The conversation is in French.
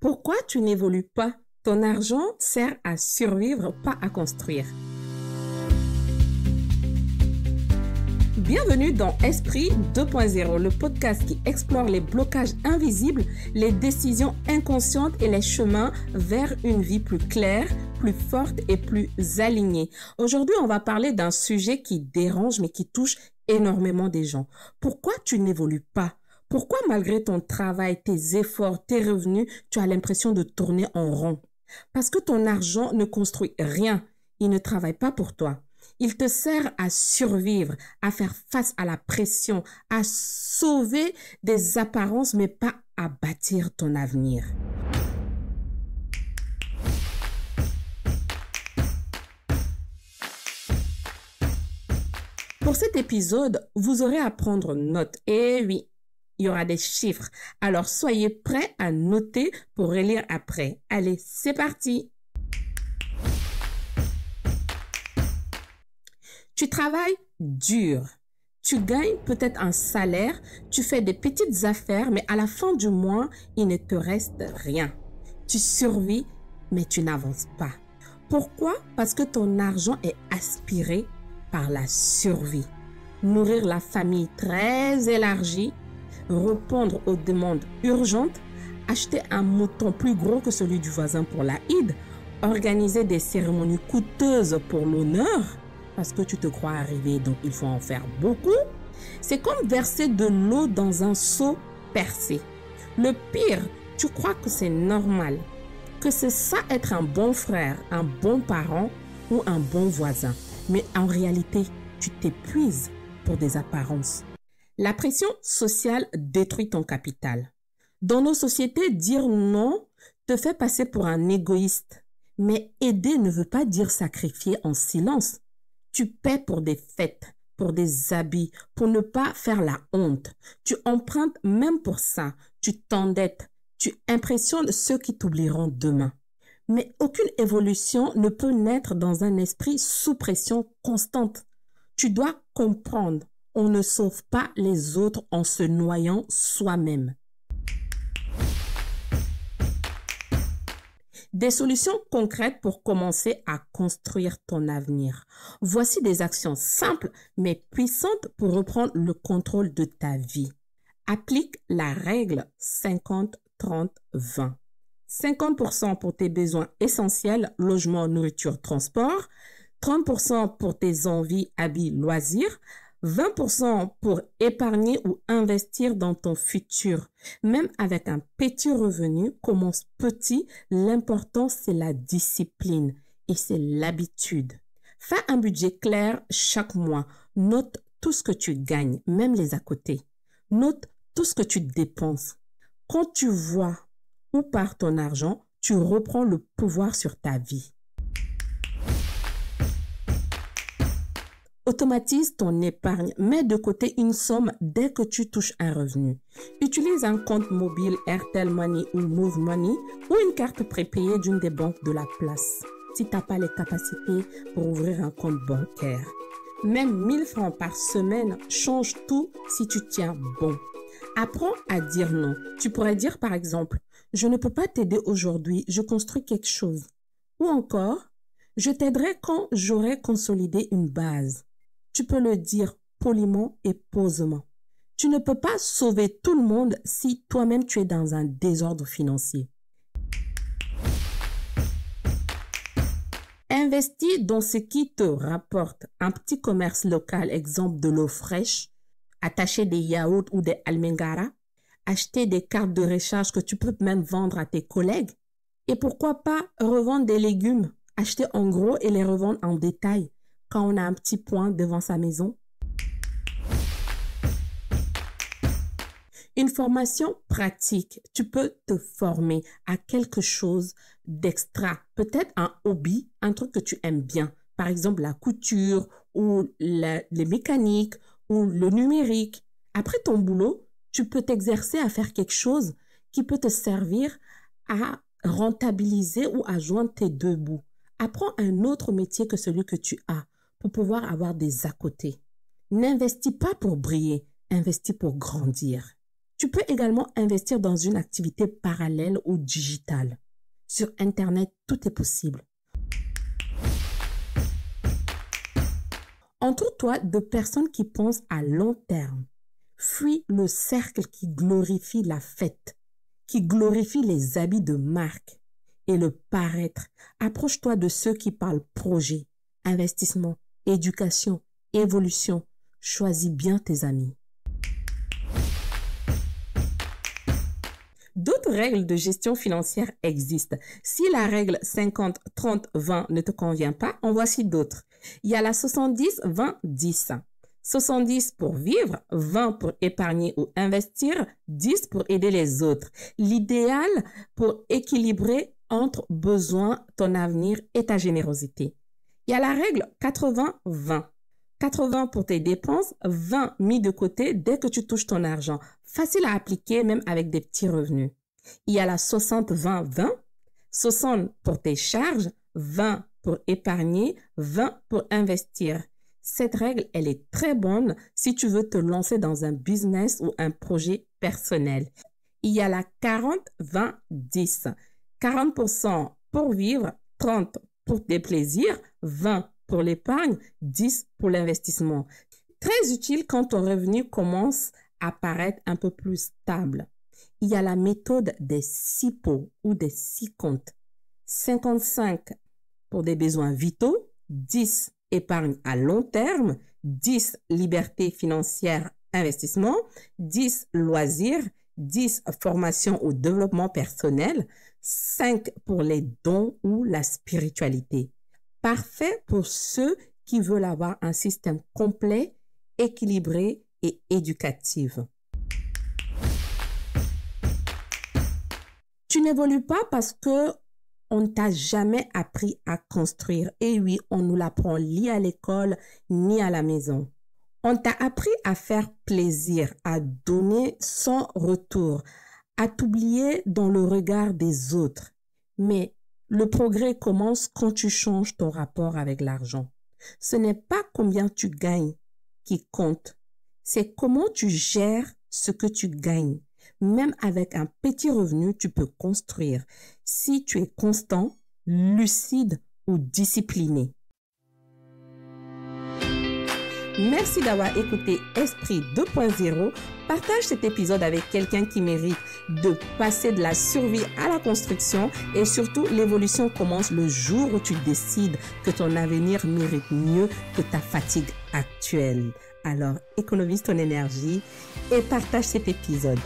Pourquoi tu n'évolues pas? Ton argent sert à survivre, pas à construire. Bienvenue dans Esprit 2.0, le podcast qui explore les blocages invisibles, les décisions inconscientes et les chemins vers une vie plus claire, plus forte et plus alignée. Aujourd'hui, on va parler d'un sujet qui dérange mais qui touche énormément des gens. Pourquoi tu n'évolues pas? Pourquoi malgré ton travail, tes efforts, tes revenus, tu as l'impression de tourner en rond? Parce que ton argent ne construit rien. Il ne travaille pas pour toi. Il te sert à survivre, à faire face à la pression, à sauver des apparences, mais pas à bâtir ton avenir. Pour cet épisode, vous aurez à prendre note. Et oui, il y aura des chiffres. Alors, soyez prêts à noter pour relire après. Allez, c'est parti! Tu travailles dur. Tu gagnes peut-être un salaire, tu fais des petites affaires, mais à la fin du mois, il ne te reste rien. Tu survis, mais tu n'avances pas. Pourquoi? Parce que ton argent est aspiré par la survie. Nourrir la famille très élargie, répondre aux demandes urgentes, acheter un mouton plus gros que celui du voisin pour l'Aïd, organiser des cérémonies coûteuses pour l'honneur, parce que tu te crois arrivé, donc il faut en faire beaucoup. C'est comme verser de l'eau dans un seau percé. Le pire, tu crois que c'est normal, que c'est ça être un bon frère, un bon parent ou un bon voisin. Mais en réalité, tu t'épuises pour des apparences. La pression sociale détruit ton capital. Dans nos sociétés, dire non te fait passer pour un égoïste. Mais aider ne veut pas dire sacrifier en silence. Tu paies pour des fêtes, pour des habits, pour ne pas faire la honte. Tu empruntes même pour ça. Tu t'endettes. Tu impressionnes ceux qui t'oublieront demain. Mais aucune évolution ne peut naître dans un esprit sous pression constante. Tu dois comprendre. On ne sauve pas les autres en se noyant soi-même. Des solutions concrètes pour commencer à construire ton avenir. Voici des actions simples mais puissantes pour reprendre le contrôle de ta vie. Applique la règle 50-30-20. 50% pour tes besoins essentiels, logement, nourriture, transport. 30% pour tes envies, habits, loisirs. 20% pour épargner ou investir dans ton futur. Même avec un petit revenu, commence petit. L'important, c'est la discipline et c'est l'habitude. Fais un budget clair chaque mois. Note tout ce que tu gagnes, même les à côté. Note tout ce que tu dépenses. Quand tu vois où part ton argent, tu reprends le pouvoir sur ta vie. Automatise ton épargne. Mets de côté une somme dès que tu touches un revenu. Utilise un compte mobile Airtel Money ou Move Money ou une carte prépayée d'une des banques de la place si tu n'as pas les capacités pour ouvrir un compte bancaire. Même 1000 francs par semaine change tout si tu tiens bon. Apprends à dire non. Tu pourrais dire par exemple, je ne peux pas t'aider aujourd'hui, je construis quelque chose. Ou encore, je t'aiderai quand j'aurai consolidé une base. Tu peux le dire poliment et posément. Tu ne peux pas sauver tout le monde si toi-même tu es dans un désordre financier. Investis dans ce qui te rapporte. Un petit commerce local, exemple de l'eau fraîche, attacher des yaourts ou des almengara, acheter des cartes de recharge que tu peux même vendre à tes collègues. Et pourquoi pas revendre des légumes, acheter en gros et les revendre en détail quand on a un petit point devant sa maison. Une formation pratique. Tu peux te former à quelque chose d'extra. Peut-être un hobby, un truc que tu aimes bien. Par exemple, la couture ou les mécaniques ou le numérique. Après ton boulot, tu peux t'exercer à faire quelque chose qui peut te servir à rentabiliser ou à joindre tes deux bouts. Apprends un autre métier que celui que tu as pour pouvoir avoir des à côté. N'investis pas pour briller, investis pour grandir. Tu peux également investir dans une activité parallèle ou digitale. Sur Internet, tout est possible. Entoure-toi de personnes qui pensent à long terme. Fuis le cercle qui glorifie la fête, qui glorifie les habits de marque et le paraître. Approche-toi de ceux qui parlent projet, investissement, éducation, évolution. Choisis bien tes amis. D'autres règles de gestion financière existent. Si la règle 50-30-20 ne te convient pas, en voici d'autres. Il y a la 70-20-10. 70 pour vivre, 20 pour épargner ou investir, 10 pour aider les autres. L'idéal pour équilibrer entre besoins, ton avenir et ta générosité. Il y a la règle 80-20. 80 pour tes dépenses, 20 mis de côté dès que tu touches ton argent. Facile à appliquer même avec des petits revenus. Il y a la 60-20-20. 60 pour tes charges, 20 pour épargner, 20 pour investir. Cette règle, elle est très bonne si tu veux te lancer dans un business ou un projet personnel. Il y a la 40-20-10. 40% pour vivre, 30 pour tes plaisirs, 20 pour l'épargne, 10 pour l'investissement. Très utile quand ton revenu commence à paraître un peu plus stable. Il y a la méthode des 6 pots ou des 6 comptes. 55 pour des besoins vitaux, 10 épargne à long terme, 10 liberté financière, investissement, 10 loisirs, 10 formation ou développement personnel, 5 pour les dons ou la spiritualité. Parfait pour ceux qui veulent avoir un système complet, équilibré et éducatif. Tu n'évolues pas parce que on ne t'a jamais appris à construire. Et oui, on nous l'apprend ni à l'école, ni à la maison. On t'a appris à faire plaisir, à donner sans retour, à t'oublier dans le regard des autres. Mais le progrès commence quand tu changes ton rapport avec l'argent. Ce n'est pas combien tu gagnes qui compte, c'est comment tu gères ce que tu gagnes. Même avec un petit revenu, tu peux construire si tu es constant, lucide ou discipliné. Merci d'avoir écouté Esprit 2.0. Partage cet épisode avec quelqu'un qui mérite de passer de la survie à la construction et surtout l'évolution commence le jour où tu décides que ton avenir mérite mieux que ta fatigue actuelle. Alors économise ton énergie et partage cet épisode.